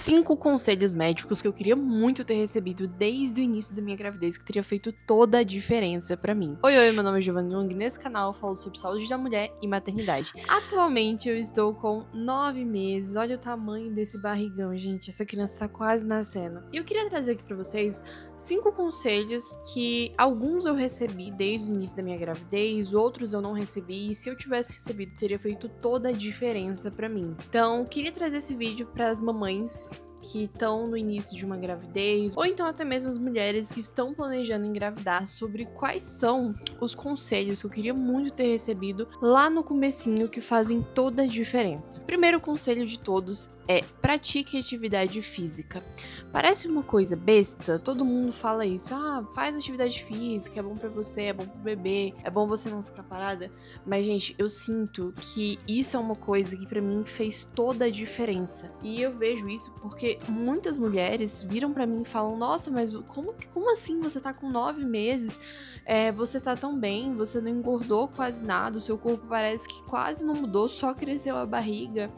5 conselhos médicos que eu queria muito ter recebido desde o início da minha gravidez, que teria feito toda a diferença pra mim. Oi, meu nome é Giovanna Jung, nesse canal eu falo sobre saúde da mulher e maternidade. Atualmente eu estou com 9 meses, olha o tamanho desse barrigão, gente, essa criança tá quase nascendo. E eu queria trazer aqui pra vocês 5 conselhos que alguns eu recebi desde o início da minha gravidez, outros eu não recebi, e se eu tivesse recebido teria feito toda a diferença pra mim. Então, queria trazer esse vídeo pras mamães que estão no início de uma gravidez, ou então até mesmo as mulheres que estão planejando engravidar, sobre quais são os conselhos que eu queria muito ter recebido lá no comecinho que fazem toda a diferença. Primeiro conselho de todos é: pratique atividade física. Parece uma coisa besta, todo mundo fala isso. Ah, faz atividade física, é bom pra você, é bom pro bebê, é bom você não ficar parada. Mas, gente, eu sinto que isso é uma coisa que pra mim fez toda a diferença. E eu vejo isso porque muitas mulheres viram pra mim e falam: nossa, mas como assim você tá com 9 meses? Você tá tão bem, você não engordou quase nada, o seu corpo parece que quase não mudou, só cresceu a barriga.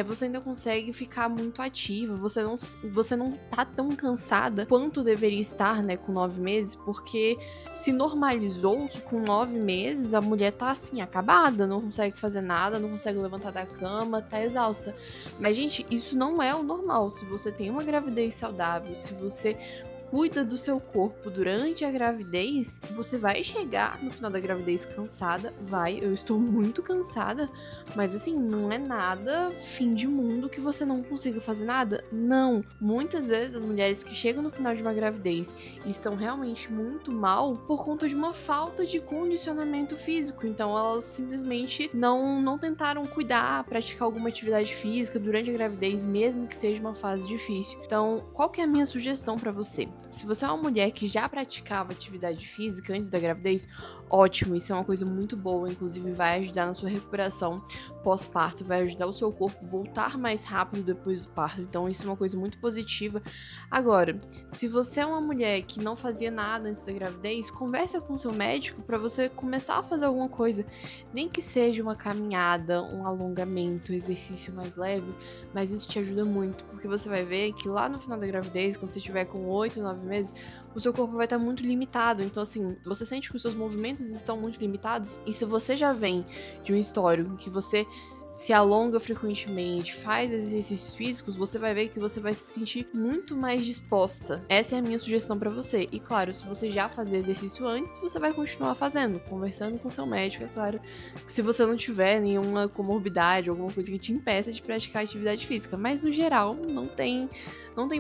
Você ainda consegue ficar muito ativa, você não tá tão cansada quanto deveria estar, né, com 9 meses, porque se normalizou que com 9 meses a mulher tá assim, acabada, não consegue fazer nada, não consegue levantar da cama, tá exausta. Mas, gente, isso não é o normal. Se você tem uma gravidez saudável, se você cuida do seu corpo durante a gravidez, você vai chegar no final da gravidez cansada, eu estou muito cansada, mas assim, não é nada fim de mundo que você não consiga fazer nada, não. Muitas vezes as mulheres que chegam no final de uma gravidez e estão realmente muito mal por conta de uma falta de condicionamento físico, então elas simplesmente não tentaram cuidar, praticar alguma atividade física durante a gravidez, mesmo que seja uma fase difícil. Então, qual que é a minha sugestão pra você? Se você é uma mulher que já praticava atividade física antes da gravidez, ótimo, isso é uma coisa muito boa, inclusive vai ajudar na sua recuperação pós-parto, vai ajudar o seu corpo a voltar mais rápido depois do parto, então isso é uma coisa muito positiva. Agora, se você é uma mulher que não fazia nada antes da gravidez, conversa com o seu médico para você começar a fazer alguma coisa, nem que seja uma caminhada, um alongamento, exercício mais leve, mas isso te ajuda muito, porque você vai ver que lá no final da gravidez, quando você estiver com 8, 9 meses, o seu corpo vai estar muito limitado. Então, assim, você sente que os seus movimentos estão muito limitados. E se você já vem de um histórico que você se alonga frequentemente, faz exercícios físicos, você vai ver que você vai se sentir muito mais disposta. Essa é a minha sugestão pra você. E claro, se você já fazia exercício antes, você vai continuar fazendo, conversando com seu médico, é claro. Se você não tiver nenhuma comorbidade, alguma coisa que te impeça de praticar atividade física, mas no geral não tem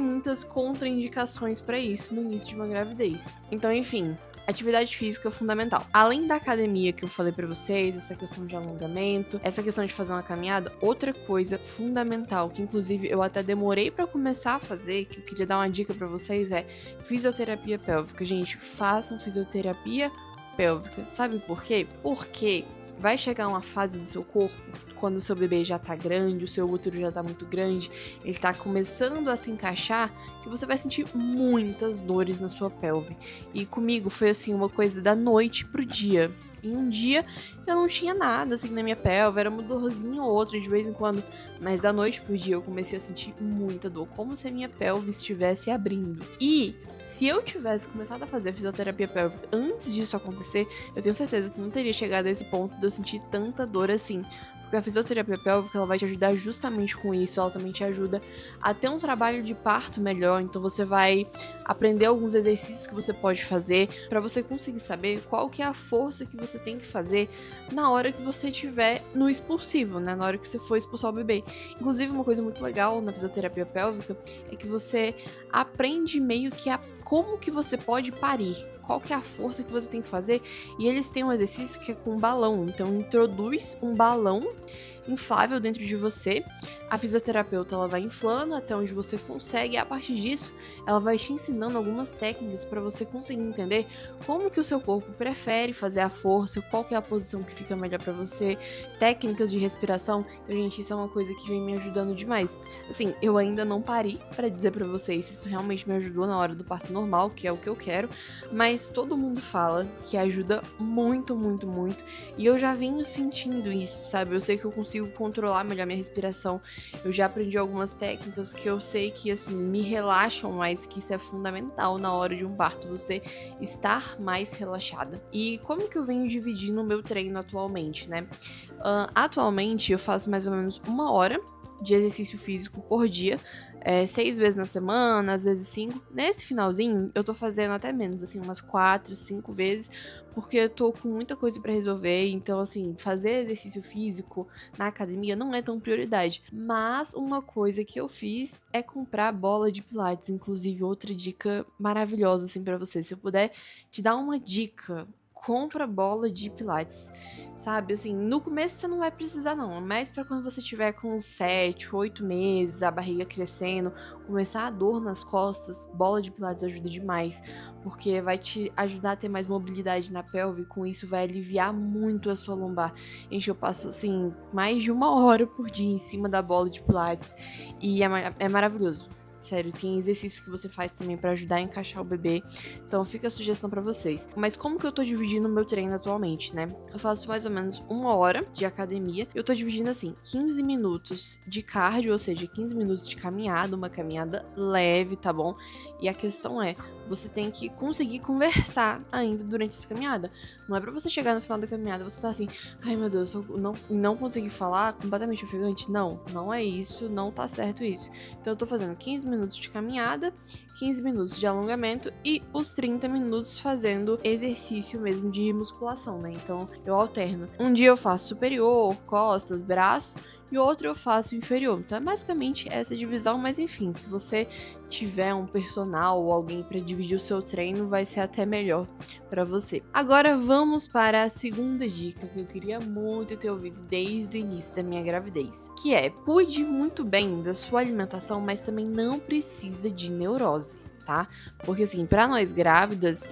muitas contraindicações pra isso no início de uma gravidez. Então, enfim, atividade física é fundamental. Além da academia que eu falei pra vocês, essa questão de alongamento, essa questão de fazer uma caminhada, outra coisa fundamental, que inclusive eu até demorei pra começar a fazer, que eu queria dar uma dica pra vocês, é fisioterapia pélvica. Gente, façam fisioterapia pélvica. Sabe por quê? Porque vai chegar uma fase do seu corpo, quando o seu bebê já tá grande, o seu útero já tá muito grande, ele tá começando a se encaixar, que você vai sentir muitas dores na sua pelve. E comigo foi assim, uma coisa da noite pro dia. Em um dia eu não tinha nada assim na minha pelve, era uma dorzinha ou outra de vez em quando, mas da noite pro dia eu comecei a sentir muita dor, como se a minha pelve estivesse abrindo. E se eu tivesse começado a fazer fisioterapia pélvica antes disso acontecer, eu tenho certeza que não teria chegado a esse ponto de eu sentir tanta dor assim. Porque a fisioterapia pélvica, ela vai te ajudar justamente com isso, ela também te ajuda a ter um trabalho de parto melhor, então você vai aprender alguns exercícios que você pode fazer para você conseguir saber qual que é a força que você tem que fazer na hora que você estiver no expulsivo, né, na hora que você for expulsar o bebê. Inclusive, uma coisa muito legal na fisioterapia pélvica é que você aprende meio que como que você pode parir, qual que é a força que você tem que fazer, e eles têm um exercício que é com um balão, então introduz um balão inflável dentro de você, a fisioterapeuta ela vai inflando até onde você consegue, e a partir disso ela vai te ensinando algumas técnicas para você conseguir entender como que o seu corpo prefere fazer a força, qual que é a posição que fica melhor para você, técnicas de respiração. Então, gente, isso é uma coisa que vem me ajudando demais. Assim, eu ainda não parei para dizer para vocês se isso realmente me ajudou na hora do parto normal, que é o que eu quero, mas todo mundo fala que ajuda muito, muito, muito, e eu já venho sentindo isso, sabe? Eu sei que eu consigo consigo controlar melhor minha respiração. Eu já aprendi algumas técnicas que eu sei que, assim, me relaxam mais, que isso é fundamental na hora de um parto, você estar mais relaxada. E como que eu venho dividindo o meu treino atualmente, né? Atualmente eu faço mais ou menos 1 hora de exercício físico por dia, 6 vezes na semana, às vezes 5. Nesse finalzinho, eu tô fazendo até menos, assim, umas 4, 5 vezes, porque eu tô com muita coisa pra resolver, então, assim, fazer exercício físico na academia não é tão prioridade. Mas uma coisa que eu fiz é comprar bola de pilates, inclusive outra dica maravilhosa, assim, pra você. Se eu puder te dar uma dica, compra bola de pilates, sabe? Assim, no começo você não vai precisar não, é mais pra quando você tiver com uns 7, 8 meses, a barriga crescendo, começar a dor nas costas, bola de pilates ajuda demais, porque vai te ajudar a ter mais mobilidade na pelve, com isso vai aliviar muito a sua lombar. Gente, eu passo, assim, mais de 1 hora por dia em cima da bola de pilates e é maravilhoso. Sério, tem exercício que você faz também pra ajudar a encaixar o bebê. Então fica a sugestão pra vocês. Mas como que eu tô dividindo o meu treino atualmente, né? Eu faço mais ou menos 1 hora de academia. Eu tô dividindo assim, 15 minutos de cardio, ou seja, 15 minutos de caminhada, uma caminhada leve, tá bom? E a questão é, você tem que conseguir conversar ainda durante essa caminhada. Não é pra você chegar no final da caminhada e você tá assim, ai meu Deus, eu não consegui falar, completamente ofegante. Não, não é isso, não tá certo isso. Então eu tô fazendo 15 minutos de caminhada, 15 minutos de alongamento e os 30 minutos fazendo exercício mesmo de musculação, né? Então eu alterno. Um dia eu faço superior, costas, braço, e outro eu faço inferior. Então é basicamente essa divisão, mas enfim, se você tiver um personal ou alguém para dividir o seu treino, vai ser até melhor para você. Agora vamos para a segunda dica que eu queria muito ter ouvido desde o início da minha gravidez, que é: cuide muito bem da sua alimentação, mas também não precisa de neurose, tá? Porque assim, para nós grávidas,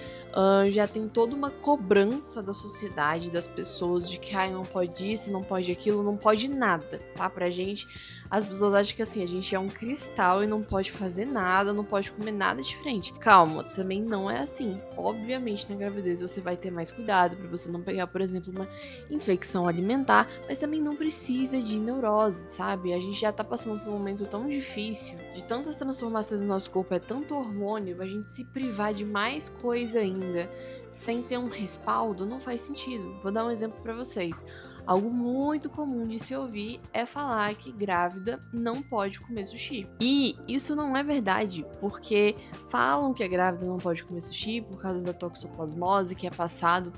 já tem toda uma cobrança da sociedade, das pessoas, de que não pode isso, não pode aquilo, não pode nada, tá? Pra gente, as pessoas acham que assim, a gente é um cristal e não pode fazer nada, não pode comer nada diferente. Calma, também não é assim. Obviamente, na gravidez você vai ter mais cuidado pra você não pegar, por exemplo, uma infecção alimentar, mas também não precisa de neurose, sabe? A gente já tá passando por um momento tão difícil, de tantas transformações no nosso corpo, é tanto hormônio, a gente se privar de mais coisa ainda, sem ter um respaldo, não faz sentido. Vou dar um exemplo pra vocês. Algo muito comum de se ouvir é falar que grávida não pode comer sushi. E isso não é verdade, porque falam que a grávida não pode comer sushi por causa da toxoplasmose que é passado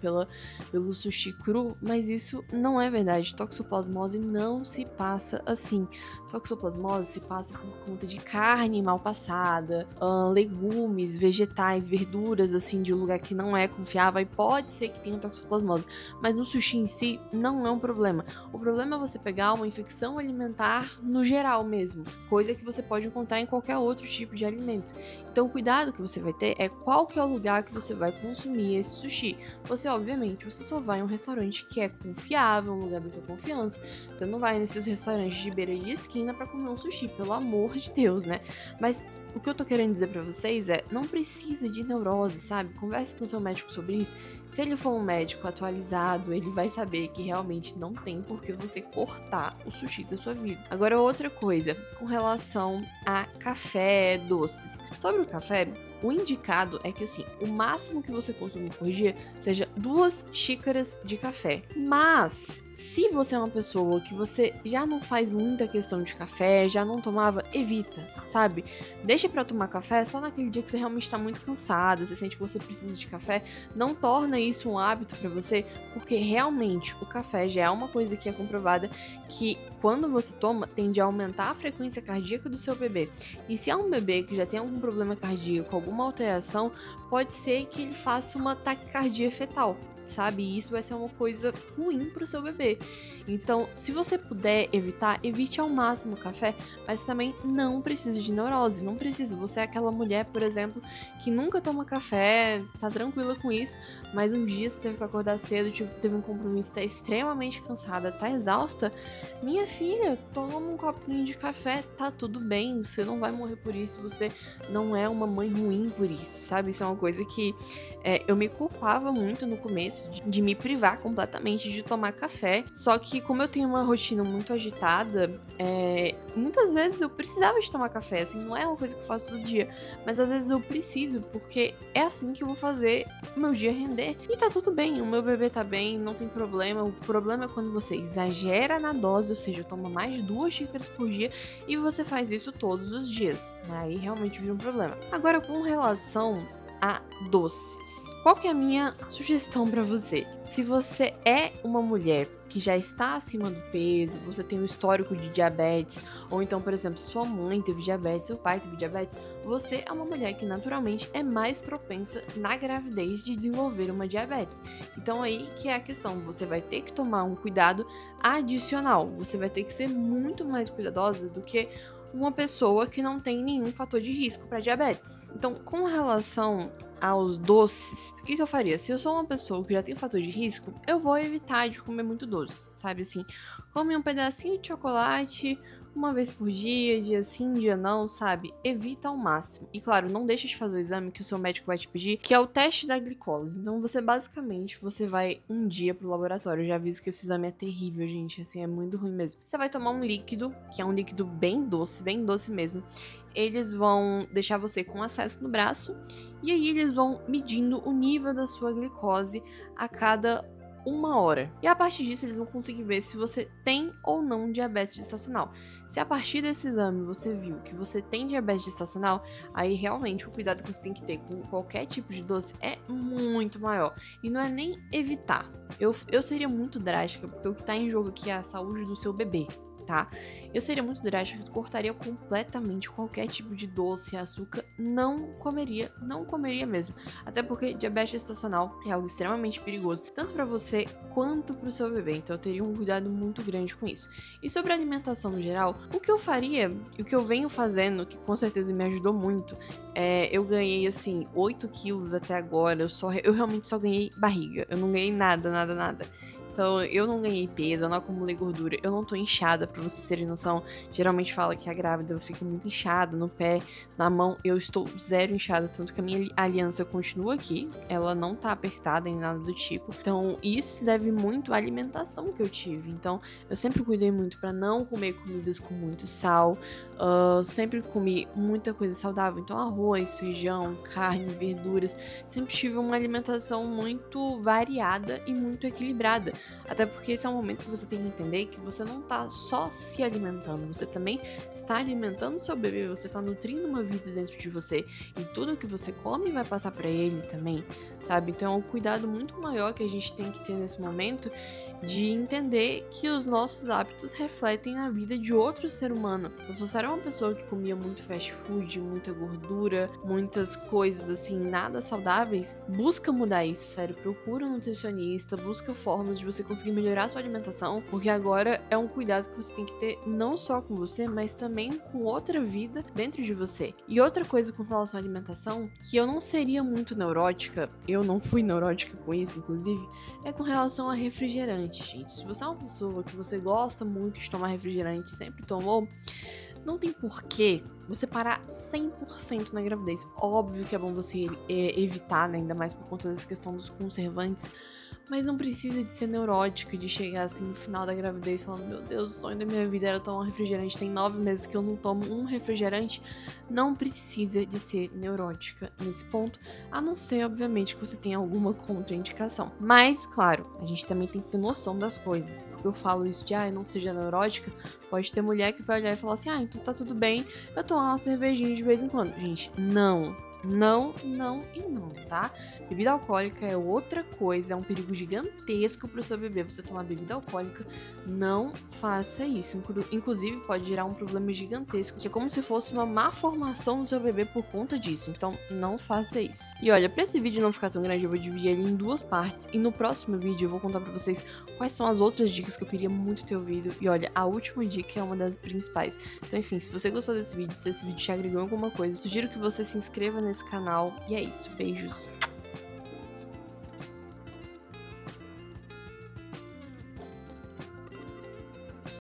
pelo sushi cru, mas isso não é verdade. Toxoplasmose não se passa assim. Toxoplasmose se passa por conta de carne mal passada, legumes, vegetais, verduras, assim, de um lugar que não é confiável, e pode ser que tenha toxoplasmose, mas no sushi em si não é um problema. O problema é você pegar uma infecção alimentar no geral mesmo, coisa que você pode encontrar em qualquer outro tipo de alimento. Então, o cuidado que você vai ter é qual que é o lugar que você vai consumir esse sushi. Você só vai em um restaurante que é confiável, um lugar da sua confiança. Você não vai nesses restaurantes de beira de esquina pra comer um sushi, pelo amor de Deus, né? Mas o que eu tô querendo dizer pra vocês é, não precisa de neurose, sabe? Converse com o seu médico sobre isso. Se ele for um médico atualizado, ele vai saber que realmente não tem por que você cortar o sushi da sua vida. Agora, outra coisa, com relação a café, doces. Sobre o café, o indicado é que, assim, o máximo que você consumir por dia seja 2 xícaras de café. Mas, se você é uma pessoa que você já não faz muita questão de café, já não tomava, evita, sabe? Deixa pra tomar café só naquele dia que você realmente tá muito cansada, você sente que você precisa de café. Não torna isso um hábito pra você, porque realmente o café já é uma coisa que é comprovada que quando você toma, tende a aumentar a frequência cardíaca do seu bebê. E se é um bebê que já tem algum problema cardíaco, alguma alteração, pode ser que ele faça uma taquicardia fetal, sabe? E isso vai ser uma coisa ruim pro seu bebê. Então, se você puder evitar, evite ao máximo o café, mas também não precisa de neurose, não precisa. Você é aquela mulher, por exemplo, que nunca toma café, tá tranquila com isso, mas um dia você teve que acordar cedo, teve um compromisso, tá extremamente cansada, tá exausta. Minha filha, toma um copinho de café, tá tudo bem, você não vai morrer por isso, você não é uma mãe ruim por isso, sabe? Isso é uma coisa que eu me culpava muito no começo, disso, de me privar completamente de tomar café. Só que como eu tenho uma rotina muito agitada, muitas vezes eu precisava de tomar café, assim, não é uma coisa que eu faço todo dia, mas às vezes eu preciso, porque é assim que eu vou fazer o meu dia render. E tá tudo bem, o meu bebê tá bem, não tem problema. O problema é quando você exagera na dose, ou seja, toma mais de 2 xícaras por dia e você faz isso todos os dias, né? Aí realmente vira um problema. Agora, com relação a doces, qual que é a minha sugestão pra você? Se você é uma mulher que já está acima do peso, você tem um histórico de diabetes, ou então, por exemplo, sua mãe teve diabetes, seu pai teve diabetes, você é uma mulher que naturalmente é mais propensa na gravidez de desenvolver uma diabetes. Então aí que é a questão, você vai ter que tomar um cuidado adicional, você vai ter que ser muito mais cuidadosa do que uma pessoa que não tem nenhum fator de risco para diabetes. Então, com relação aos doces, o que eu faria? Se eu sou uma pessoa que já tem fator de risco, eu vou evitar de comer muito doce, sabe assim? Come um pedacinho de chocolate uma vez por dia sim, dia não, sabe? Evita ao máximo. E claro, não deixa de fazer o exame que o seu médico vai te pedir, que é o teste da glicose. Então você basicamente, você vai um dia pro laboratório. Eu já aviso que esse exame é terrível, gente, assim, é muito ruim mesmo. Você vai tomar um líquido, que é um líquido bem doce mesmo. Eles vão deixar você com acesso no braço e aí eles vão medindo o nível da sua glicose a cada 1 hora. E a partir disso, eles vão conseguir ver se você tem ou não diabetes gestacional. Se a partir desse exame você viu que você tem diabetes gestacional, aí realmente o cuidado que você tem que ter com qualquer tipo de doce é muito maior. E não é nem evitar. Eu seria muito drástica, porque o que tá em jogo aqui é a saúde do seu bebê. Tá? Eu seria muito drástica, eu cortaria completamente qualquer tipo de doce, açúcar, não comeria mesmo. Até porque diabetes gestacional é algo extremamente perigoso, tanto para você quanto para o seu bebê, então eu teria um cuidado muito grande com isso. E sobre a alimentação no geral, o que eu faria, o que eu venho fazendo, que com certeza me ajudou muito, eu ganhei assim 8 quilos até agora, eu realmente só ganhei barriga, eu não ganhei nada. Então, eu não ganhei peso, eu não acumulei gordura, eu não tô inchada, pra vocês terem noção. Geralmente fala que a grávida fica muito inchada no pé, na mão, eu estou zero inchada, tanto que a minha aliança continua aqui, ela não tá apertada em nada do tipo. Então, isso se deve muito à alimentação que eu tive. Então, eu sempre cuidei muito pra não comer comidas com muito sal, sempre comi muita coisa saudável, então arroz, feijão, carne, verduras, sempre tive uma alimentação muito variada e muito equilibrada. Até porque esse é um momento que você tem que entender que você não tá só se alimentando, você também está alimentando o seu bebê, você tá nutrindo uma vida dentro de você e tudo que você come vai passar para ele também, sabe? Então é um cuidado muito maior que a gente tem que ter nesse momento de entender que os nossos hábitos refletem a vida de outro ser humano. Então, se você era uma pessoa que comia muito fast food, muita gordura, muitas coisas assim, nada saudáveis, busca mudar isso, sério, procura um nutricionista, busca formas de você conseguir melhorar a sua alimentação, porque agora é um cuidado que você tem que ter não só com você, mas também com outra vida dentro de você. E outra coisa com relação à alimentação, que eu não seria muito neurótica, eu não fui neurótica com isso, inclusive, é com relação a refrigerante, gente. Se você é uma pessoa que você gosta muito de tomar refrigerante, sempre tomou, não tem porquê você parar 100% na gravidez. Óbvio que é bom você evitar, né, ainda mais por conta dessa questão dos conservantes, mas não precisa de ser neurótica, de chegar assim no final da gravidez falando, meu Deus, o sonho da minha vida era tomar um refrigerante, tem 9 meses que eu não tomo um refrigerante. Não precisa de ser neurótica nesse ponto, a não ser, obviamente, que você tenha alguma contraindicação. Mas, claro, a gente também tem que ter noção das coisas, porque eu falo isso de, não seja neurótica, pode ter mulher que vai olhar e falar assim, então tá tudo bem eu tomar uma cervejinha de vez em quando. Gente, não, tá? Bebida alcoólica é outra coisa, é um perigo gigantesco pro seu bebê. Você tomar bebida alcoólica, não faça isso. Inclusive, pode gerar um problema gigantesco, que é como se fosse uma má formação do seu bebê por conta disso. Então, não faça isso. E olha, pra esse vídeo não ficar tão grande, eu vou dividir ele em 2 partes. E no próximo vídeo eu vou contar pra vocês quais são as outras dicas que eu queria muito ter ouvido. E olha, a última dica é uma das principais. Então, enfim, se você gostou desse vídeo, se esse vídeo te agregou alguma coisa, sugiro que você se inscreva nesse canal. E é isso, beijos!